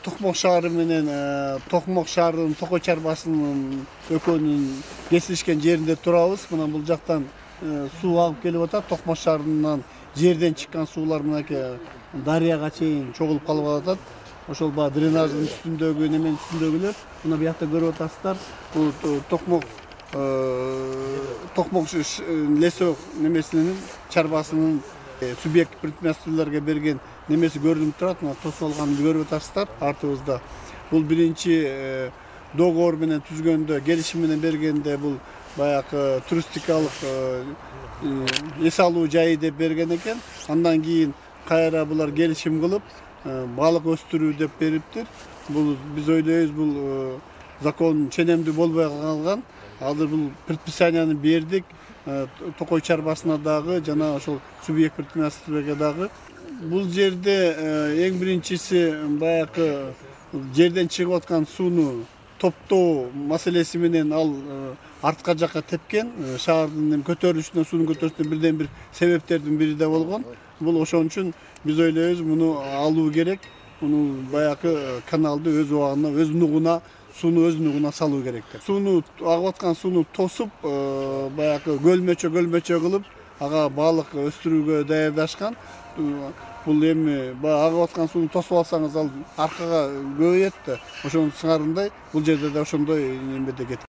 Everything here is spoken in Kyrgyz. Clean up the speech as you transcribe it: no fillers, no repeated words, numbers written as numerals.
Токмок шаары менен Токмок шаарынын Токой чарбасынын экөөнүн кесилишкен жеринде турабыз. Мына бул жактан суу алып келип атат. Токмок шаарынан жерден чыккан суулар мынакей дарыяга чейин чогулуп калып атат. Ошол баягы дренаждын үстүндөгү неменин үстүндөгүлөр. Мына буякта көрүп атасыздар. Бул Токмок лесок немесинин чарбасынын субъект предпринимательлерге берген немеси көрүнүп турат. Мына тосуп алганын көрүп атасыздар артыбызда. Бул биринчи договор менен түзгөндө, келишим менен бергенде бул баягы туристикалык эс алуу жайы деп берген экен. Андан кийин кайра булар келишим кылып, балык өстүрүү деп бериптир. Бул биз ойлойбуз, бул закон ченемдүү болбой калган. Азыр бул предписанияны бердик. Токой чарбасына дагы жана ошол субъект предпринимательствоге дагы. Бул жерде эң биринчиси баягы жерден чыгып аткан сууну топтоо маселеси менен ал артка жакка тепкен. Шаардын көтөрүлүшүнө, суунун көтөрүлүшүнө бирден бир себептердин бири да болгон. Бул ошон үчүн биз ойлойбуз, муну алуу керек. Муну баягы каналды өз убагына, өз нугуна, сууну өз нугуна салуу керек деп. Сууну агып аткан сууну тосуп, баягы көлмөчө кылып, ага балык өстүрүүгө даярдашкан. Бул эми баягы агып аткан сууну тосуп алсаңыз, ал аркага көбөйөт да. Ошонун сыңарындай бул жерде да ошондой немеде кеткен.